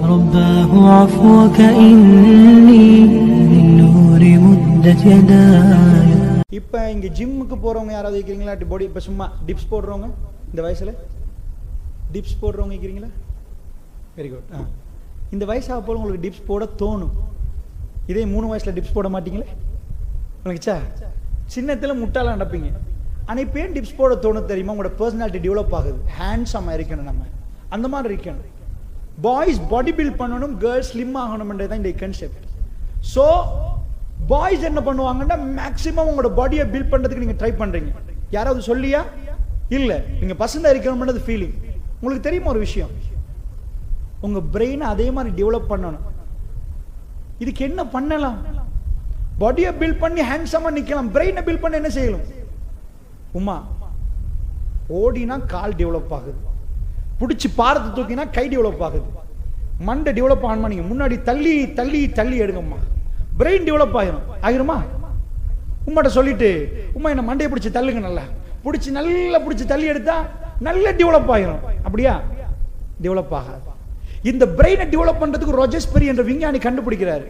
رباه عفوك إني من نور مدت يداي. இப்போ இங்க ஜிம்முக்கு போறவங்க யாராவது இருக்கிறீங்களா? பாடி இப்போ சும்மா டிப்ஸ் போடுறவங்க இந்த வயசுல டிப்ஸ் போடுறவங்க இருக்கிறீங்களா? Very good. இந்த வயசாக போல உங்களுக்கு டிப்ஸ் போட தோணும். இதே 3 வயசுல டிப்ஸ் போட மாட்டீங்களே? உங்களுக்குச்சா சின்னத்தில் முட்டாளாக நடப்பீங்க. ஆனால் இப்போ ஏன் டிப்ஸ் போட தோணும் தெரியுமா? உங்களோட பர்சனாலிட்டி டெவலப் ஆகுது. ஹேண்ட்ஸமாக இருக்கணும், நம்ம அந்த மாதிரி இருக்கணும். பாய்ஸ் பாடி பில்ட் பண்ணணும், கேர்ள்ஸ் ஸ்லிம் ஆகணும்ன்றது தான் இந்த கான்செப்ட். ஸோ பாய்ஸ் என்ன பண்ணுவாங்கன்னா மேக்ஸிமம் உங்களோட பாடியை பில்ட் பண்ணுறதுக்கு நீங்கள் ட்ரை பண்ணுறீங்க. யாராவது சொல்லியா? இல்லை, நீங்கள் பசங்க இருக்கணும்ன்றது ஃபீலிங். உங்களுக்கு தெரியுமா ஒரு விஷயம்? உங்கள் பிரெயினை அதே மாதிரி டெவலப் பண்ணணும். இதுக்கு என்ன பண்ணலாம்? பாடியை பில்ட் பண்ணி ஹேண்ட்ஸமாக நிற்கலாம். பிரெயினை பில்ட் பண்ண என்ன செய்யலாம்? உமா ஓடினா கால் டெவலப் ஆகுது, பிடிச்சி பாரத்தை தூக்கினா கை டெவலப் ஆகுது, மண்டை டெவலப் ஆகணுமா? நீங்க முன்னாடி தள்ளி தள்ளி தள்ளி எடுங்கம்மா, பிரெயின் டெவலப் ஆகிருமா? உமாட்ட சொல்லிட்டு உமா என்ன மண்டையை பிடிச்சி தள்ளுங்க, நல்லா பிடிச்சி நல்லா பிடிச்சி தள்ளி எடுத்தா நல்ல டெவலப் ஆகிரும். அப்படியா? டெவலப் ஆகாது. இந்த பிரெயினை டெவலப் பண்றதுக்கு ரோஜர்ஸ்பெரி என்ற விஞ்ஞானி கண்டுபிடிக்கிறாரு.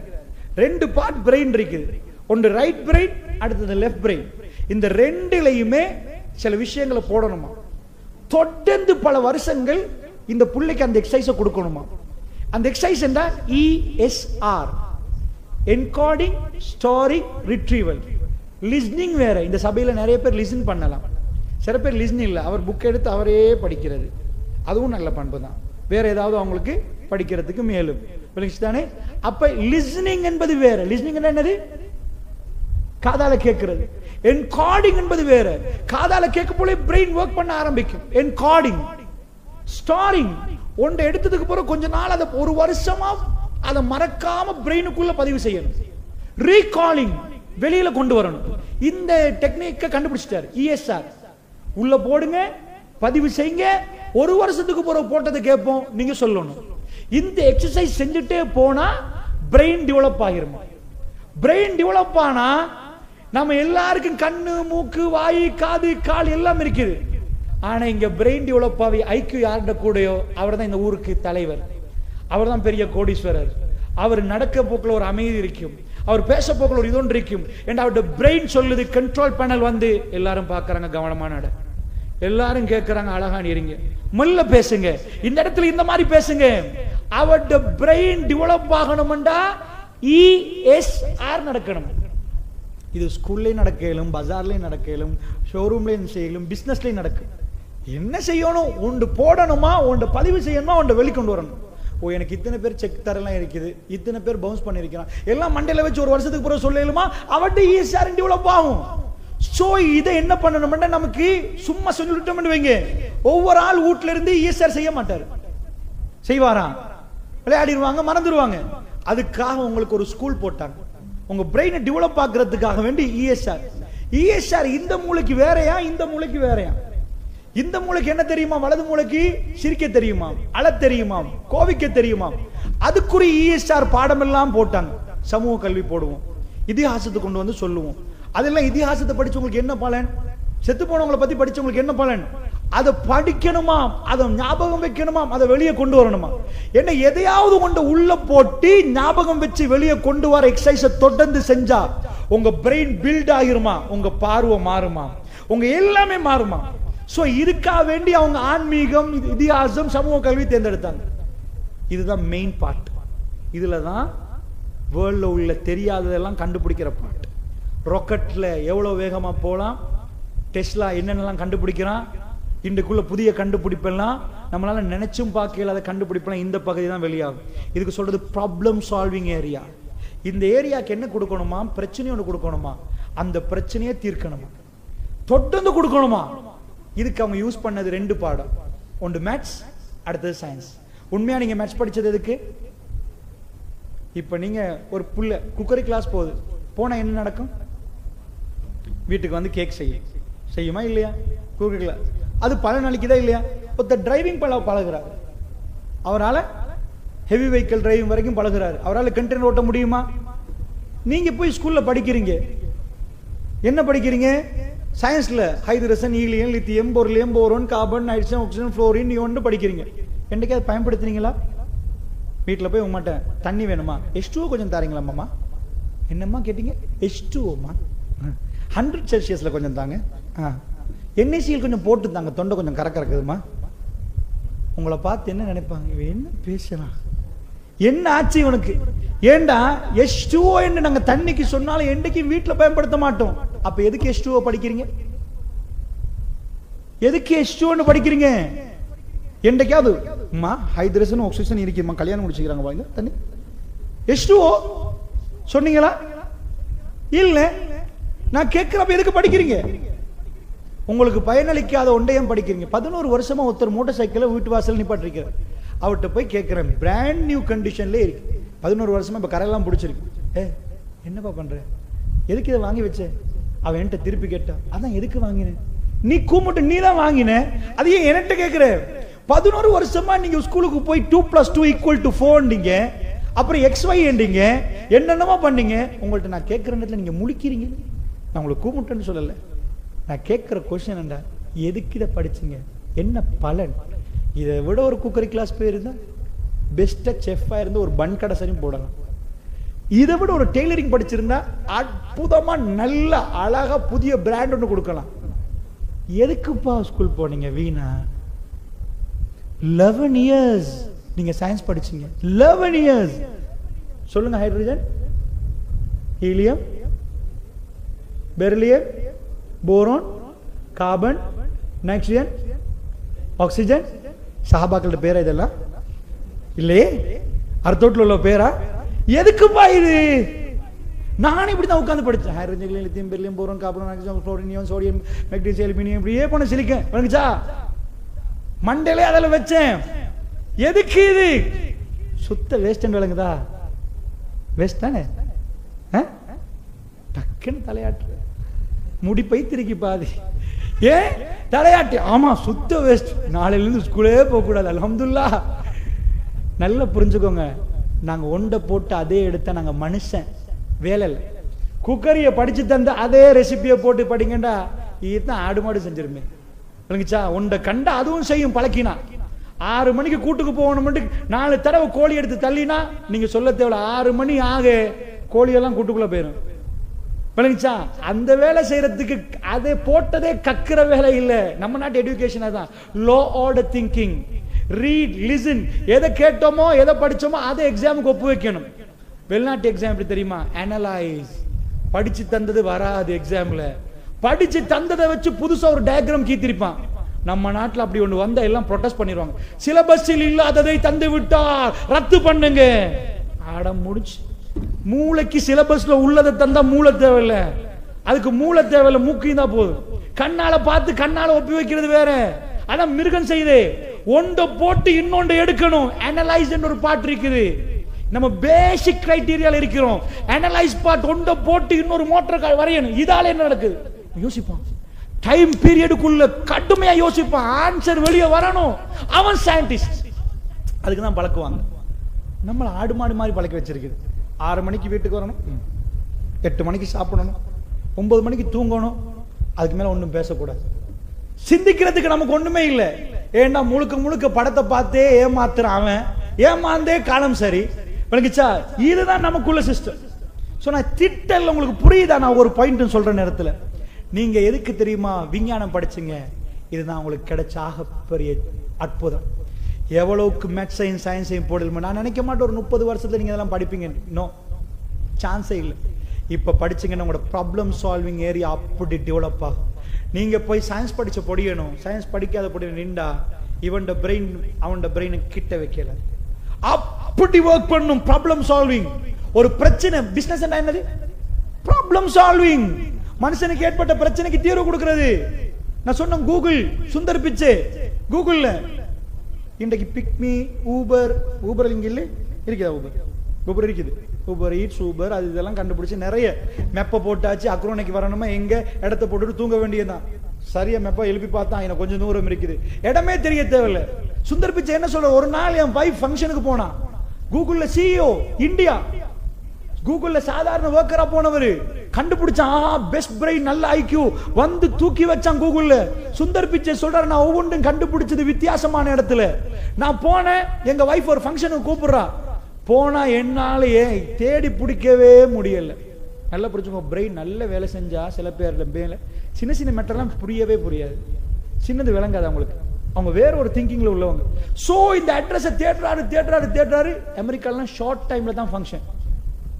2 பார்ட் பிரெயின் இருக்குது. ஒன்று ரைட் பிரெயின், அடுத்தது லெஃப்ட் பிரெயின். இந்த ரெண்டுலையுமே சில விஷயங்களை போடணுமா. தொடர்ந்து பல வருஷங்கள் இந்த புள்ளைக்கு அந்த எக்ஸசைஸை கொடுக்கணுமா. அந்த எக்ஸசைஸ் என்ன? ESR, encoding storing retrieval. Listening வேற. இந்த சபையில் நிறைய பேர் லிசன் பண்ணலாம், சில பேர் லிசன் இல்லை, அவர் புக் எடுத்து அவரே படிக்கிறது, அதுவும் நல்ல பண்பு தான். வேற ஏதாவது அவங்களுக்கு படிக்கிறதுக்கு மேலும் தானே. அப்ப லிசனிங் என்பது வேற. லிசனிங் என்னது? காதால கேட்கிறது. என்கோடிங் என்பது வேற. காதால கேட்க போல பிரெயின் வர்க் பண்ண ஆரம்பிக்கும். என்கோடிங் ஸ்டோரிங் ஒன்றை எடுத்ததுக்கு பிறகு கொஞ்ச நாள் அதை ஒரு வருஷமா அதை மறக்காம பிரெயினுக்குள்ள பதிவு செய்யணும். ரீகாலிங் வெளியில கொண்டு வரணும். இந்த டெக்னிக்கை கண்டுபிடிச்சிட்டாரு. ESR உள்ள போடுங்க, பதிவு செய்யுங்க, ஒரு வருஷத்துக்கு பிறகு போட்டதை கேட்போம், நீங்க சொல்லணும். இந்த எக்ஸசைஸ் செஞ்சுட்டே போனா பிரெயின் டெவலப் ஆகிருமா. பிரெயின் டெவலப் ஆனா நம்ம எல்லாருக்கும் கண்ணு, மூக்கு, வாய், காது, கால் எல்லாம் இருக்குது. ஆனா இங்க பிரெயின் டெவலப் ஆகி ஐக்கியூ யார்கிட்ட கூடயோ அவர் தான் இந்த ஊருக்கு தலைவர், அவர் தான் பெரிய கோடீஸ்வரர். அவர் நடக்க போக்குல ஒரு அமைதி இருக்கும், அவர் பேச போக்குல ஒரு இதொன்று இருக்கும். அவருடைய பிரெயின் சொல்லுது, கண்ட்ரோல் பேனல் வந்து எல்லாரும் பார்க்கறாங்க, கவனமா நட, எல்லாரும் கேட்கறாங்க, அழகா நீங்க மெல்ல பேசுங்க, இந்த இடத்துல இந்த மாதிரி பேசுங்க. அவருடைய பிரெயின் டெவலப் ஆகணும்டா ESR நடக்கணும். இது ஸ்கூல்லையும் நடக்கலும், பஜார்லையும் நடக்கலும், ஷோரூம்லையும் செய்யலும், பிசினஸ்லையும் நடக்கும். என்ன செய்யணும்? ஒன்று போடணுமா, ஒன்று பதிவு செய்யணுமா, ஒன்று வெளிக்கொண்டு வரணும். ஓ, எனக்கு இத்தனை பேர் செக் தரலாம் இருக்குது, இத்தனை பேர் பவுன்ஸ் பண்ணிருக்கிறான், எல்லாம் மண்டையில வச்சு ஒரு வருஷத்துக்கு பிறகு சொல்லலுமா, அவர்கிட்ட ESR டெவலப் ஆகும். சோ இதை என்ன பண்ணணும்னா, நமக்கு சும்மா சொல்லிட்டோம்னு வைங்க, ஒவ்வொரு ஆள் வீட்டுல இருந்து ESR செய்ய மாட்டாரு. செய்வாரா? விளையாடிடுவாங்க, மறந்துடுவாங்க. அதுக்காக உங்களுக்கு ஒரு ஸ்கூல் போட்டாங்க, உங்க பிரெயினை டெவலப் ஆக்குறதுக்காக வேண்டி ESR. இந்த மூளைக்கு வேறையா, இந்த மூளைக்கு வேறையா? இந்த மூளைக்கு என்ன தெரியுமா? வலது மூளைக்கு சிரிக்க தெரியுமா, அழ தெரியுமா, கோவிக்க தெரியுமா. அதுக்குரிய ESR பாடம் எல்லாம் போட்டாங்க. சமூக கல்வி போடுவோம், இதிகாசத்தை கொண்டு வந்து சொல்லுவோம். அதெல்லாம் இதிகாசத்தை படிச்சவங்களுக்கு என்ன பலன்? செத்து போனவங்களை பத்தி படிச்சவங்களுக்கு என்ன பலன்? அதை படிக்கணுமா, அதை ஞாபகம் வைக்கணுமா, அதை வெளியே கொண்டு வரணுமா. என்ன எதையாவது கொண்டு உள்ள போட்டு ஞாபகம் வச்சு வெளியே கொண்டு வர எக்ஸசைஸை தொடர்ந்து செஞ்சா உங்க பிரெயின் பில்ட் ஆகிருமா, உங்க பார்வை மாறுமா, உங்க எல்லாமே மாறுமா. சோ இதுக்காக வேண்டி அவங்க ஆன்மீகம், இதிகாசம், சமூக கல்வி தேர்ந்தெடுத்தாங்க. இதுதான் மெயின் பார்ட். இதுல தான் வேர்ல்ட்ல உள்ள தெரியாததெல்லாம் கண்டுபிடிக்கிற பார்ட். ராக்கெட்ல எவ்வளவு வேகமா போலாம், டெஸ்லா என்னென்னலாம் கண்டுபிடிக்கிறான், இன்றைக்குள்ள புதிய கண்டுபிடிப்பெல்லாம் நம்மளால நினைச்சும் பார்க்கல, அதை கண்டுபிடிப்பெல்லாம் இந்த பகுதி தான் வெளியாகும். இதுக்கு சொல்றது ப்ராப்ளம் சால்விங் ஏரியா. இந்த ஏரியாக்கு என்ன கொடுக்கணுமா? பிரச்சனை ஒன்று கொடுக்கணுமா, அந்த பிரச்சனையை தீர்க்கணுமா, தொடர்ந்து கொடுக்கணுமா. இதுக்கு அவங்க யூஸ் பண்ணது 2 பாடம், ஒன்று மேத்ஸ், அடுத்தது சயின்ஸ். உண்மையா நீங்க மேத்ஸ் படிச்சது எதுக்கு? இப்ப நீங்க ஒரு புள்ள குக்கரி கிளாஸ் போனா என்ன நடக்கும்? வீட்டுக்கு வந்து கேக் செய்யுமா இல்லையா? குக்கரி கிளாஸ் அது பல நாளைக்குதா இல்லையா? ஒருத்தர் டிரைவிங் பழகுறாரு, அவரால் ஹெவி வெஹிக்கிள் டிரைவிங் வரைக்கும் பழகுறாரு, அவரால் கண்டெய்னர் ஓட்ட முடியுமா? நீங்க போய் ஸ்கூல்ல படிக்கிறீங்க, என்ன படிக்கிறீங்க? சயின்ஸ்ல hydrogen, helium, lithium, beryllium, boron, carbon, nitrogen, oxygen, fluorine, neon படிக்கிறீங்க. என்னைக்கு அதை பயன்படுத்துறீங்களா? வீட்டில் போய் உங்கள்கிட்ட தண்ணி வேணுமா, H2O கொஞ்சம் தாரீங்களாம்மா. என்னம்மா கேட்டீங்க? H2Oமா, 100 செல்சியஸில் கொஞ்சம் தாங்க. NaCl கொஞ்சம் போட்டு தாங்க, தொண்டை கொஞ்சம் கறக்குதுமா. உங்களை பார்த்து என்ன நினைப்பாங்க, இவன் என்ன பேசுறான், என்ன ஆச்சு இவனுக்கு? ஏண்டா H2O என்று நாங்க தண்ணிக்கு சொன்னாலும் என்னைக்கு வீட்டில் பயன்படுத்த மாட்டோம். அப்ப எதுக்கு H2O படிக்கிறீங்க? எதுக்கு H2O படிக்கிறீங்க? என்றைக்காவது அம்மா ஹைட்ரஜன் ஆக்சிஜன் இருக்குமா, கல்யாணம் முடிச்சுக்கிறாங்க வாங்க தண்ணி H2O சொன்னீங்களா? இல்ல. நான் கேட்கிறப்ப எதுக்கு படிக்கிறீங்க? உங்களுக்கு பயனளிக்காத ஒன்றையும் படிக்கிறீங்க. 11 வருஷமா ஒருத்தர் மோட்டார் சைக்கிளை வீட்டு வாசல் நிப்பாட்டிருக்கிறார். அவர்கிட்ட போய் கேட்கிறேன், பிராண்ட் நியூ கண்டிஷன்ல இருக்கு, 11 வருஷமா இப்ப கரையெல்லாம் பிடிச்சிருக்கு. என்னப்பா பண்ற, எதுக்கு இதை வாங்கி வச்ச? அவன் என்கிட்ட திருப்பி கேட்டா, அதான் எதுக்கு வாங்கின? நீ கூப்பிட்டு நீ தான் வாங்கின, அதையும் என்கிட்ட கேட்கிற. 11 வருஷமா நீங்க ஸ்கூலுக்கு போய் 2 + 2 = 4 அப்புறம் XY என்றீங்க, என்னென்னமா பண்ணீங்க. உங்கள்ட்ட நான் கேட்கிற நேரத்தில் நீங்க முழிக்கிறீங்க. நான் உங்களை கூப்பிட்டேன்னு சொல்லல. நான் கேட்கிற கொஸ்டின் என்ன, எதுக்கு இதை படிச்சீங்க, என்ன பலன்? இதை விட ஒரு குக்கரி கிளாஸ் போயிருந்தா, பெஸ்டா செஃப்பா இருந்து ஒரு பன் கடை சரியும் போடலாம். இதை விட ஒரு டெய்லரிங் படிச்சிருந்தா அற்புதமா நல்ல அழகா புதிய பிராண்ட் ஒன்று கொடுக்கலாம். எதுக்குப்பா ஸ்கூல் போனீங்க வீணா? 11 இயர்ஸ் நீங்க சயின்ஸ் படிச்சீங்க. 11 இயர்ஸ் சொல்லுங்க. Hydrogen, helium, beryllium, boron, carbon, nitrogen, oxygen. சஹாபாக்களோட பேரா இதெல்லாம்? இல்லையே. அர்த்தோட்டில் உள்ள பேரா? எதுக்குப்பா இது? நானும் இப்படிதான் உட்கார்ந்து படிச்சேன். Hydrogen, lithium, beryllium, boron, carbon, nitrogen, fluorine, neon, sodium, magnesium, aluminium, இப்படியே போன சிலிக்கன் வந்துச்சா மண்டலே அதில் வச்சேன். எதுக்கு இது? சுத்த வேஸ்ட் விளங்குதா? வேஸ்ட் தானே. டக்குன்னு தலையாட்டு, முடி பைத்திரிக்கு பாதி. ஏன் தலையாட்டி? ஆமா சுத்த வேஸ்ட், நாளையில இருந்து ஸ்கூலே போக கூடாது. அல்ஹம்துலில்லாஹ். நல்லா புரிஞ்சுக்கோங்க, நாங்க ஒண்டை போட்டு அதே எடுத்த நாங்க மனுஷன், வேலை இல்லை. குக்கரிய படிச்சு தந்த அதே ரெசிபியை போட்டு படிங்கண்டா, இதுதான் ஆடு மாடு செஞ்சிருமே. விளங்குச்சா? ஒண்டை கண்டா அதுவும் செய்யும். பழக்கினா 6 மணிக்கு கூட்டுக்கு போகணும், 4 தடவை கோழி எடுத்து தள்ளினா நீங்க சொல்ல தேவை, 6 மணி ஆக கோழியெல்லாம் கூட்டுக்குள்ள போயிடும். விளங்குச்சா? அந்த வேலை செய்யறதுக்கு அதை போட்டதே கக்கிற வேலை இல்லை. நம்ம நாட்டு எஜுகேஷன் தான். Low order thinking, read, listen. எதை கேட்டோமோ எதை படிச்சோமோ அதை எக்ஸாமுக்கு ஒப்பு வைக்கணும். வெளிநாட்டு எக்ஸாம் எப்படி தெரியுமா? அனலைஸ். படிச்சு தந்தது வராது எக்ஸாம்ல, படிச்சு தந்ததை வச்சு புதுசா ஒரு டயக்ராம் கீத்திருப்பான். நம்ம நாட்டில் அப்படி ஒன்று வந்தா எல்லாம் ப்ரொடெஸ்ட் பண்ணிடுவாங்க. சிலபஸில் இல்லாததை தந்து விட்டால் ரத்து பண்ணுங்க. ஆடம் முடிச்சு. மூளைக்கு சிலபஸ்ல உள்ளதை தந்தா மூளை தேவையில்லை, அதுக்கு மூளை தேவையில்லை, மூக்கையும் தான் போதும். கண்ணால பார்த்து கண்ணால ஒப்பி வைக்கிறது வேற. அதான் மிருகம் செய்யுது. ஒன்றை போட்டு இன்னொன்றை எடுக்கணும். அனலைஸ் ஒரு பாட்டு இருக்குது. நம்ம பேசிக் கிரைட்டீரியால இருக்கிறோம். அனலைஸ் பார்ட் ஒன்றை போட்டு இன்னொரு மோட்டார் கார் வரையணும். இதால என்ன நடக்குது யோசிப்பான். டைம் பீரியடுக்குள்ள கடுமையா யோசிப்பான். ஆன்சர் வெளியே வரணும். அவன் சயின்டிஸ்ட். அதுக்கு தான் பழக்குவாங்க. நம்மள ஆடு மாடு மாதிரி பழக்க வச்சிருக்குது. 6 மணிக்கு வீட்டுக்கு வரணும், 8 மணிக்கு சாப்பிடணும், 9 மணிக்கு தூங்கணும். அதுக்கு மேல ஒன்றும் பேசக்கூடாது. சிந்திக்கிறதுக்கு நமக்கு ஒண்ணுமே இல்லை. ஏன்னா முழுக்க முழுக்க படத்தை பார்த்தே ஏமாத்துறான் அவன். ஏமாந்தே காலம் சரி. விளங்குச்சா? இதுதான் நமக்குள்ள சிஸ்டம். சொன்ன திட்டல் உங்களுக்கு புரியுதா? நான் ஒரு பாயிண்ட் சொல்ற நேரத்தில் நீங்க எதுக்கு தெரியுமா விஞ்ஞானம் படிச்சீங்க? இதுதான் உங்களுக்கு கிடைச்ச ஆகப்பெரிய அற்புதம். எவ்வளவுக்கு மேத்ஸையும் சயின்ஸையும் போடலுமா? நான் நினைக்க மாட்டேன் ஒரு 30 வருஷத்துல நீங்க இதெல்லாம் படிப்பீங்க. நோ, சான்ஸே இல்லை. இப்ப படிச்சீங்கன்னா உங்களோட ப்ராப்ளம் சால்விங் ஏரியா அப்படி டெவலப் ஆகும். நீங்க போய் சயின்ஸ் படிச்ச பொடியணும், சயின்ஸ் படிக்காத பொடியணும் நின்றா இவன் பிரெயின் அவன் பிரெயினை கிட்ட வைக்கல. அப்படி ஒர்க் பண்ணும். Problem solving. ஒரு பிரச்சனை, பிசினஸ் என்னது? Problem solving. மனுஷனுக்கு ஏற்பட்ட பிரச்சனைக்கு தீர்வு கொடுக்கிறது. நான் சொன்ன கூகுள், சுந்தர் பிச்சை கூகுள்ல இன்றைக்கு பிக்மி, ஊபர், ஊபர் இங்க இல்லை இருக்குதா? ஊபர் இருக்குது. ஊபர் ஈட்ஸ், ஊபர் அது இதெல்லாம் கண்டுபிடிச்சு நிறைய மெப்ப போட்டாச்சு. அக்ரோனைக்கு வரணுமா எங்க இடத்த போட்டுட்டு தூங்க வேண்டியதுதான். சரியா மெப்ப எழுப்பி பார்த்தா எனக்கு கொஞ்சம் தூரம் இருக்குது, இடமே தெரிய தேவையில்லை. சுந்தர் பிச்சை என்ன சொல்ற? ஒரு நாள் என் வைஃப் ஃபங்க்ஷனுக்கு போனா, கூகுள்ல சிஇஓ இந்தியா, கூகுள்ல சாதாரண ஒர்க்கரா போனவர் கண்டுபிடிச்சான். பெஸ்ட் பிரெயின், நல்ல ஐக்யூ வந்து தூக்கி வச்சான் கூகுள்ல. சுந்தர் பிச்சை சொல்றாரு, நான் ஒவ்வொன்றும் கண்டுபிடிச்சது வித்தியாசமான இடத்துல. நான் போனேன், எங்க வைஃப் ஒரு ஃபங்க்ஷனுக்கு கூப்பிடுறா. போனா என்னாலேயே தேடி பிடிக்கவே முடியல. நல்லா புரிஞ்சுக்கோ, பிரெயின் நல்ல வேலை செஞ்சா சில பேர் மேல சின்ன சின்ன மேட்டர்லாம் புரியவே புரியாது, சின்னது விளங்காது அவங்களுக்கு, அவங்க வேற ஒரு திங்கிங்ல உள்ளவங்க. சோ இந்த அட்ரஸை தேடுறாரு. அமெரிக்காலாம் ஷார்ட் டைம்ல தான் ஃபங்க்ஷன்.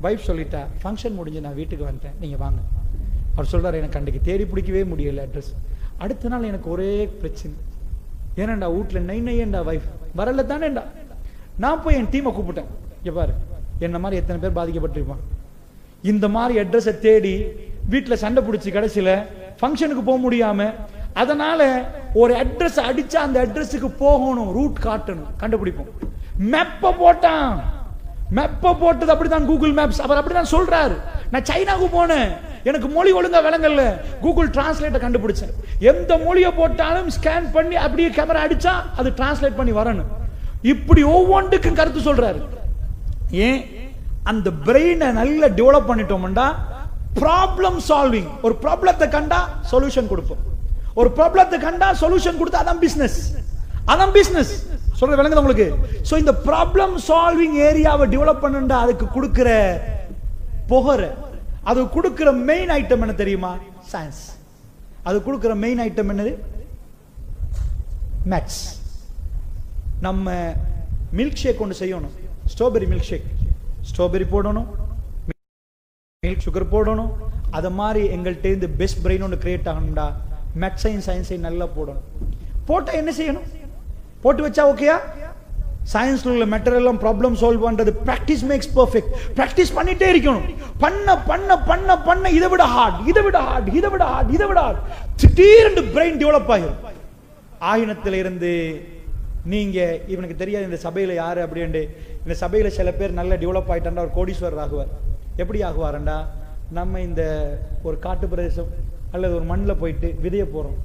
வைஃப் சொல்லிட்டா ஃபங்க்ஷன் முடிஞ்சு நான் வீட்டுக்கு வந்துட்டேன், நீங்க வாங்க. அவர் சொல்றாரு எனக்கு அன்றைக்கு தேடி பிடிக்கவே முடியல அட்ரஸ். அடுத்த நாள் எனக்கு ஒரே பிரச்சனை, ஏனண்டா வீட்டுல நையண்டா வைஃப் வரல தானேண்டா. நான் போய் என் டீமை கூப்பிட்டேன், இங்க பாரு என்ன மாதிரி எத்தனை பேர் பாதிக்கப்பட்டிருப்பான், இந்த மாதிரி அட்ரஸை தேடி வீட்டுல சண்டை பிடிச்சி கடைசியில ஃபங்க்ஷனுக்கு போக முடியாம, அதனால ஒரு அட்ரஸ் அடிச்சா அந்த அட்ரஸுக்கு போகணும், ரூட் காட்டணும், கண்டுபிடிப்போம். மேப்ப போட்டான், மேப்ப போட்டது அப்படிதான் கூகுள் மேப்ஸ். அவர் அப்படிதான் சொல்றாரு, நான் சைனாவுக்கு போனேன், எனக்கு மொழி ஒழுங்கா விளங்கல, கூகுள் டிரான்ஸ்லேட்டர் கண்டுபிடிச்சேன். எந்த மொழியை போட்டாலும் ஸ்கேன் பண்ணி அப்படியே கேமரா அடிச்சா அது டிரான்ஸ்லேட் பண்ணி வரணும். இப்படி ஒவ்வொன்றுக்கும் கருத்து சொல்றாரு. ஏன் அந்த பிரெயினை நல்லா டெவலப் பண்ணிட்டோம்டா ப்ராப்ளம் சால்விங். ஒரு ப்ராப்ளத்தை கண்டா சொல்யூஷன் கொடுப்போம், ஒரு ப்ராப்ளத்தை கண்டா சொல்யூஷன் கொடுத்தா அதான் பிசினஸ், அதான் பிசினஸ். சொல்ற விளங்குது உங்களுக்கு? சோ இந்த ப்ராப்ளம் சால்விங் ஏரியாவை டெவலப் பண்ணா அதுக்கு கொடுக்கிற புகர, அது கொடுக்கிற மெயின் ஐட்டம் என்ன தெரியுமா? சயின்ஸ். அது கொடுக்கிற மெயின் ஐட்டம் என்னது? மேத்ஸ். நம்ம மில்க் ஷேக் ஒன்று செய்யணும், ஸ்ட்ராபெரி மில்க் ஷேக், ஸ்ட்ராபெரி போடணும், மில்க் சுகர் போடணும். அத மாதிரி எங்கள்கிட்ட இருந்து பெஸ்ட் பிரெயின் ஒன்று கிரியேட் ஆகணும்டா மேத்ஸையும் சயின்ஸையும் நல்லா போடணும். போட்டா என்ன செய்யணும்? போட்டு வச்சா ஓகேயா? சயின்ஸ்ல உள்ள மெட்டீரியல் ப்ராப்ளம் சால்வ் பண்றது பிராக்டிஸ் மேக்ஸ் பெர்ஃபெக்ட். பிராக்டிஸ் பண்ணிட்டே இருக்கணும். பண்ண பண்ண பண்ண பண்ண இதை விட ஹார்ட், இதை விட ஹார்ட், இதை விட ஹார்ட், இதை விட ஹார்ட், திடீர்னு பிரெயின் டெவலப் ஆகிடும். ஆயினத்துல இருந்து நீங்க இவனுக்கு தெரியாது இந்த சபையில யாரு அப்படின்ட்டு, இந்த சபையில சில பேர் நல்ல டெவலப் ஆயிட்டாண்டா ஒரு கோடீஸ்வரர் ஆகுவார். எப்படி ஆகுவாரண்டா? நம்ம இந்த ஒரு காட்டு பிரதேசம் அல்லது ஒரு மண்ணில் போயிட்டு விதைய போறோம்,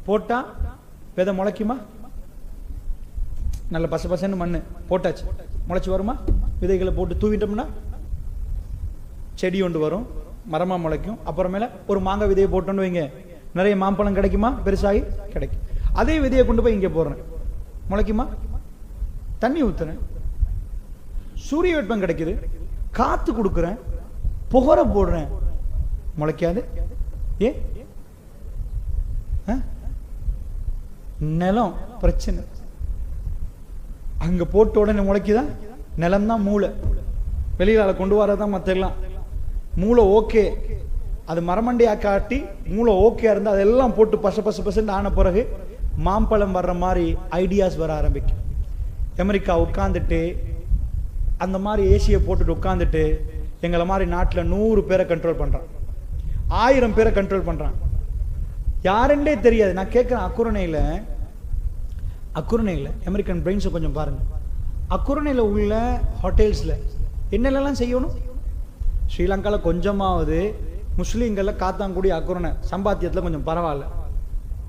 போட்டா விதை முளைக்குமா? நல்ல பச பசன்னு மண்ணு போட்டாச்சு, முளைச்சு வருமா? விதைகளை போட்டு தூவிட்டோம்னா செடி ஒன்று வரும், மரமா முளைக்கும். அப்புறமேல ஒரு மாங்காய் விதையை போட்டோன்னு வைங்க, நிறைய மாம்பழம் கிடைக்குமா? பெருசாகி கிடைக்கும். அதே விதையை கொண்டு போய் இங்கே போடுறேன், முளைக்குமா? தண்ணி ஊத்துறேன், சூரிய வெப்பம் கிடைக்குது, காத்து கொடுக்குறேன், புகர போடுறேன், முளைக்காது. ஏ நிலம் பிரச்சனை. அங்க போட்ட உடனே முளைக்குதா? நிலம் தான் மூளை, வெளியில கொண்டு வரதான் மற்ற எல்லாம். மூளை ஓகே, அது மரமண்டையா காட்டி மூளை ஓகே இருந்தா அதெல்லாம் போட்டு பச பச பசன்னு ஆன பிறகு மாம்பழம் வர்ற மாதிரி ஐடியாஸ் வர ஆரம்பிக்கும். அமெரிக்கா உட்கார்ந்துட்டு அந்த மாதிரி ஏசியை போட்டுட்டு உட்கார்ந்துட்டு எங்களை மாதிரி நாட்டில் 100 பேரை கண்ட்ரோல் பண்றான், 1000 பேரை கண்ட்ரோல் பண்றான், யாருன்னே தெரியாது. நான் கேட்கிறேன், அக்குரணையில் அமெரிக்கன் பிரெயின்ஸை கொஞ்சம் பாருங்க. அக்குரணையில் உள்ள ஹோட்டல்ஸ்ல என்னெல்லாம் செய்யணும்? ஸ்ரீலங்காவில் கொஞ்சமாவது முஸ்லீம்களில் காத்தாங்குடி அக்குரணை சம்பாத்தியத்தில் கொஞ்சம் பரவாயில்ல.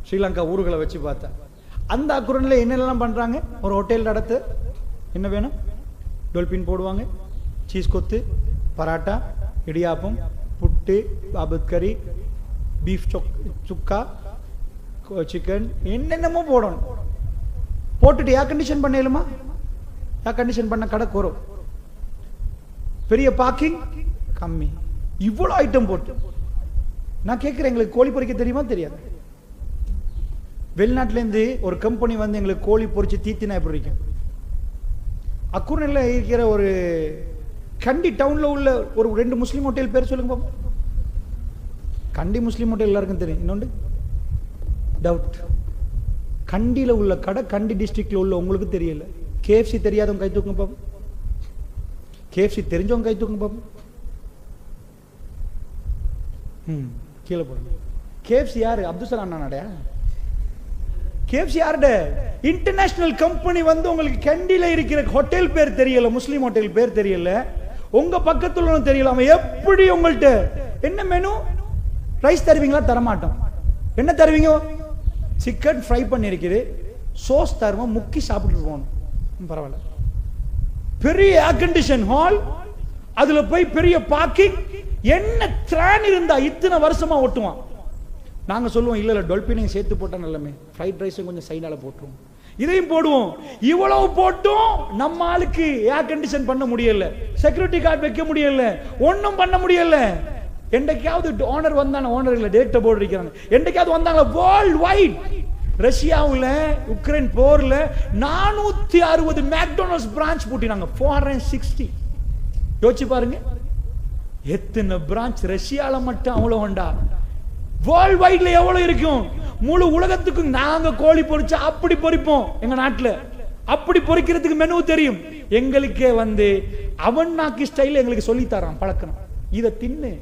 ஸ்ரீலங்கா ஊர்களை வச்சு பார்த்தா அந்த அக்குரணையில் என்னெல்லாம் பண்றாங்க? ஒரு ஹோட்டல் நடத்து என்ன வேணும்? டொல்பின் போடுவாங்க, சீஸ் கொத்து, பராட்டா, இடியாப்பம், புட்டு, பாபத் கறி, பீஃப் சுக்கா, சிக்கன், என்னென்னமோ போடணும். போட்டுட்டு ஏர் கண்டிஷன் பண்ணலுமா? ஏர் கண்டிஷன் பண்ண கடை குறம், பெரிய பார்க்கிங் கம்மி, இவ்வளவு ஐட்டம் போட்டு. நான் கேட்கிறேன், எங்களுக்கு கோழி பொரிக்க தெரியுமா? தெரியாது. வெளிநாட்டுல இருந்து ஒரு கம்பெனி வந்து எங்களுக்கு கோழி பொரிச்சு தீத்தினா எப்படி இருக்கும்? அக்குரணையில் இருக்கிற ஒரு கண்டி டவுன்ல உள்ள ஒரு 2 முஸ்லீம் ஹோட்டல் பேர் சொல்லுங்க பாப்போம். கண்டி முஸ்லீம் ஹோட்டல் எல்லாருக்கும் தெரியும். இன்னொன்று டவுட், கண்டியில உள்ள கடை கண்டி டிஸ்ட்ரிக்ட்ல உள்ள உங்களுக்கு தெரியல. KFC தெரியாதவங்க கை தூக்குங்க பாப்போம். KFC தெரிஞ்சவங்க கை தூக்குங்க பாப்போம். கீழே போடுங்க. KFC யாரு? Abdul Salam நானடையா? KFC யாருட? International company வந்து உங்களுக்கு கண்டியில இருக்கிற ஹோட்டல் பேர் தெரியல, முஸ்லீம் ஹோட்டல் பேர் தெரியல, உங்க பக்கத்துல தெரியல. அவன் எப்படி உங்கள்கிட்ட என்ன மெனு? ரைஸ் தருவீங்களா? தரமாட்டோம். என்ன தருவீங்க? சிக்கன் ஃப்ரை பண்ணி இருக்குது, சோஸ் தருவோம், முக்கி சாப்பிட்டு போகணும். பரவாயில்ல. பெரிய ஏர் கண்டிஷன் ஹால், அதுல போய் பெரிய பார்க்கிங், என்ன திரான் இருந்தா இத்தனை வருஷமா ஓட்டுவான். நாங்க சொல்லுவோம், இல்ல டொல்பினையும் சேர்த்து போட்டா நல்லமே, ஃப்ரைட் ரைஸும் கொஞ்சம் சைடால போட்டுருவோம். இதையும் போடுவோம். இவ்வளவு போட்டும் நம்ம ஆளுக்கு ஏர் கண்டிஷன் பண்ண முடியல, செக்யூரிட்டி கார்டு வைக்க முடியல, ஒன்னும் பண்ண முடியல. என்னைக்காவது ஓனர் வந்தாங்க, ஓனர் இல்ல டேரக்டர் போர்டு இருக்கிறாங்க, என்னைக்காவது வந்தாங்க வேர்ல்ட் வைட். ரஷ்யாவுல உக்ரைன் போர்ல 460 மெக்டொனால்ட்ஸ் பிரான்ச் பூட்டினாங்க. 460. யோசிச்சு பாருங்க எத்தனை பிரான்ச் ரஷ்யால மட்டும் அவ்வளவு உண்டா? வேர்ல்ட் வைட்ல எவ்வளவு இருக்கும்? முழு உலகத்துக்கும் நாங்க கோழி பொரிச்சா அப்படி பொரிப்போம். எங்க நாட்டுல அப்படி பொரிக்கிறதுக்கு மெனு தெரியும். எங்களுக்கே வந்து அவன் நாக்கி ஸ்டைல் எங்களுக்கு சொல்லி தரான் பழக்கணும். இத தின்னு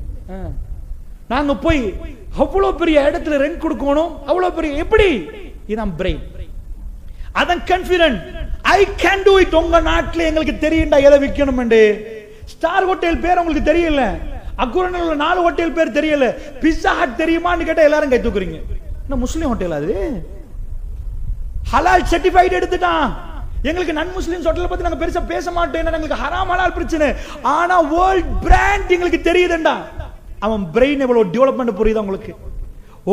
நாங்க போய் அவ்வளவு பெரிய இடத்துல ரெண்ட் கொடுக்கணும். அவ்வளவு பெரிய எப்படி? இதான் பிரெயின். அதான் confident. I can to it. உங்க நாட்டுல எங்களுக்கு தெரியும்டா எதை விற்கணும். ஸ்டார் ஹோட்டல் பேர் உங்களுக்கு தெரியல, அக்குரன்ல 4 ஹோட்டல் பேர் தெரியல, பிஸ்ஸா ஹட் தெரியுமான்னு கேட்டா எல்லாரும் கை தூக்குறீங்க. என்ன முஸ்லிம் ஹோட்டல் அது? ஹலால் சர்டிஃபைட் எடுத்துட்டான். எங்களுக்கு நான் முஸ்லிம் ஹோட்டல் பத்தி நாங்க பெருசா பேச மாட்டோம், எங்களுக்கு ஹராம் ஹலால் பிரச்சனை. ஆனா வேர்ல்ட் பிராண்ட் எங்களுக்கு தெரியுதுண்டா. அவன் பிரெயின் எவ்வளவு டெவலப்மெண்ட் புரியுதா உங்களுக்கு?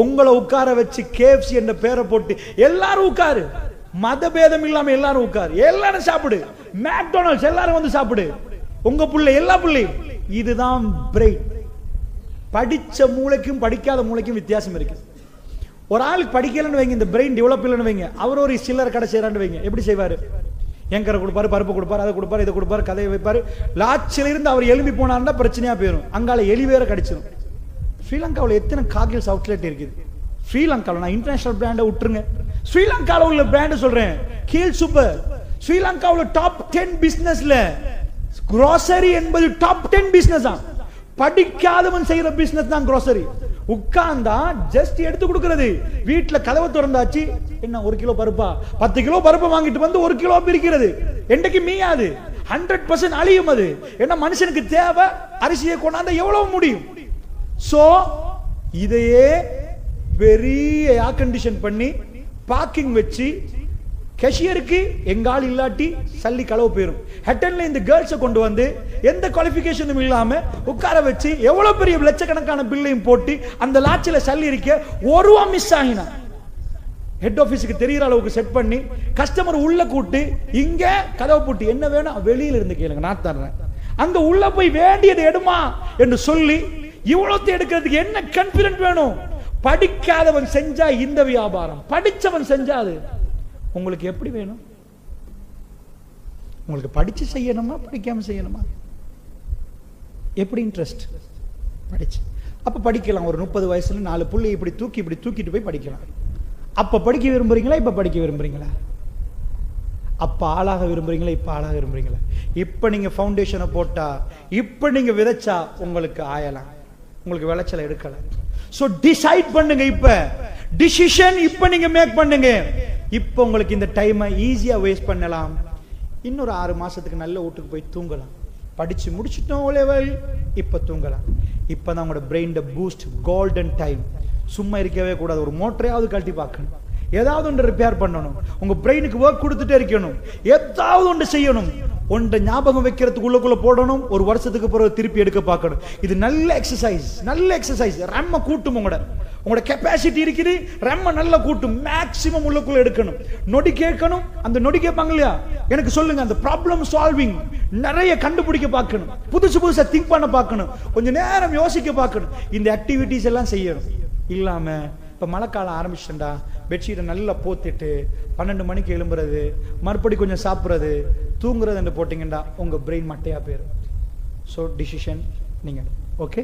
உங்களை உட்கார வச்சு KFC என்ற பேரை போட்டு எல்லாரும் உட்காரு, மத பேதம் இல்லாம எல்லாரும் உட்காரு, எல்லாரும் சாப்பிடு, மெக்டொனால்ட்ஸ் எல்லாரும் வந்து சாப்பிடு, உங்க புள்ளை எல்லா புள்ளையும். இதுதான் பிரெயின். படிச்ச மூளைக்கும் படிக்காத மூளைக்கும் வித்தியாசம் இருக்கு. ஒரு ஆளுக்கு படிக்கலன்னு வைங்க, இந்த பிரெயின் டெவலப் இல்லைன்னு வைங்க, அவர் ஒரு சில்லறை கடை செய்யறான்னு வைங்க, எப்படி செய்வாரு? ஏங்கரை கொடுப்பாரு, பருப்பு கொடுப்பாரு, அதை கொடுப்பாரு, இதை கொடுப்பாரு, கதையை வைப்பாரு. லாட்சில இருந்து அவர் எழுப்பி போனார்னா பிரச்சனையா போயிடும். அங்கால எலி வேற கடிச்சிடும். ஸ்ரீலங்காவில் எத்தனை காகில்ஸ் அவுட்லெட் இருக்குது? ஸ்ரீலங்காவில் நான் இன்டர்நேஷனல் பிராண்டை விட்டுருங்க, ஸ்ரீலங்காவில் உள்ள பிராண்ட் சொல்றேன், கீல் சூப்பர். ஸ்ரீலங்காவில் டாப் 10 பிசினஸ்ல grocery என்பது டாப் 10 பிசினஸ் தான். படிக்காதவன் செய்யற பிசினஸ் தான் grocery. உட்கார்ந்தா ஜஸ்ட் எடுத்து கொடுக்கிறது. வீட்டுல கதவை திறந்தாச்சு, என்ன 1 கிலோ பருப்பா, 10 கிலோ பருப்பை வாங்கிட்டு வந்து 1 கிலோ பிரிக்கிறது. என்றைக்கு மீயாது 100% அழியும் அது. என்ன மனுஷனுக்கு தேவை அரிசியை கொண்டாந்தா எவ்வளவு முடியும்? சோ இதையே பெரிய ஏர் கண்டிஷன் பண்ணி பார்க்கிங் வச்சு, கேஷியருக்கு எங்கால் இல்லாட்டி சல்லி களவு போயிரும். ஹெட்டன்ல இந்த கேர்ள்ஸை கொண்டு வந்து எந்த குவாலிஃபிகேஷனும் இல்லாம உட்கார வச்சு எவ்வளவு பெரிய லட்சக்கணக்கான பில்லையும் போட்டு அந்த லாட்சில சல்லி இருக்க ஒரு ரூபா மிஸ் ஆகினா ஹெட் ஆபீஸுக்கு தெரியற அளவுக்கு செட் பண்ணி கஸ்டமர் உள்ள கூட்டு, இங்க கதவை பூட்டி என்ன வேணும் வெளியில இருந்து கேளுங்க நான் தர்றேன், அங்க உள்ள போய் வேண்டியது எடுமா என்று சொல்லி இவ்வளவு எடுக்கிறதுக்கு என்ன கான்ஃபிடன்ட் வேணும்? படிக்காதவன் செஞ்சா இந்த வியாபாரம், படிச்சவன் செஞ்சாது உங்களுக்கு எப்படி வேணும்? உங்களுக்கு படிச்சு செய்யணுமா படிக்காம செய்யணுமா? எப்படி இன்ட்ரெஸ்ட்? படிச்சு. அப்ப படிக்கலாம். ஒரு 30 வயசுல 4 புள்ளி இப்படி தூக்கிட்டு போய் படிக்கலாம். அப்ப படிக்க விரும்புறீங்களா? இப்ப படிக்க விரும்புறீங்களா? அப்ப ஆளாக விரும்புறீங்களா? இப்ப ஆளாக விரும்புறீங்களா? இப்ப நீங்க ஃபவுண்டேஷனை போட்டா, இப்ப நீங்க விதைச்சா உங்களுக்கு ஆயலாம், உங்களுக்கு விளைச்சல எடுக்கலாம். சோ டிசைட் பண்ணுங்க. இப்ப டிசிஷன் இப்ப நீங்க மேக் பண்ணுங்க. இப்ப உங்களுக்கு இந்த டைமை ஈஸியா வேஸ்ட் பண்ணலாம். இன்னொரு 6 மாசத்துக்கு நல்ல வீட்டுக்கு போய் தூங்கலாம். படிச்சு முடிச்சிட்டோம் லெவல், இப்ப தூங்கலாம். இப்பதான் உங்களோட பிரெயின் பூஸ்ட் கோல்டன் டைம். சும்மா இருக்கவே கூடாது. ஒரு மோட்டரையாவது கழட்டி பார்க்கணும், ஏதாவது ஒன்று ரிப்பேர் பண்ணணும், உங்க பிரெயினுக்கு ஒர்க் கொடுத்துட்டே இருக்கணும், ஏதாவது ஒன்று செய்யணும், ஒன்றை ஞாபகம் வைக்கிறதுக்கு உள்ளுக்குள்ள போடணும், ஒரு வருஷத்துக்கு பிறகு திருப்பி எடுக்க பார்க்கணும். இது நல்ல எக்ஸசைஸ், நல்ல எக்ஸசைஸ். ரெம்ம கூட்டும், உங்களோட கெப்பாசிட்டி இருக்குது, ரெம்ம நல்ல கூட்டும். மேக்சிமம் உள்ளுக்குள்ள எடுக்கணும். நொடி கேட்கணும். அந்த நொடி கேட்பாங்க இல்லையா, எனக்கு சொல்லுங்க. அந்த ப்ராப்ளம் சால்விங் நிறைய கண்டுபிடிக்க பார்க்கணும், புதுசு புதுசா திங்க் பண்ண பார்க்கணும், கொஞ்ச நேரம் யோசிக்க பார்க்கணும். இந்த ஆக்டிவிட்டிஸ் எல்லாம் செய்யணும். இல்லாம இப்ப மழைக்காலம் ஆரம்பிச்சுட்டா பெட்ஷீட்டை நல்லா போத்திட்டு 12 மணிக்கு எழும்புறது, மறுபடி கொஞ்சம் சாப்பிட்றது, தூங்குறது என்று போட்டீங்கன்னா உங்க பிரெயின் மட்டையா போயிடும். ஸோ டிசிஷன் நீங்க. ஓகே.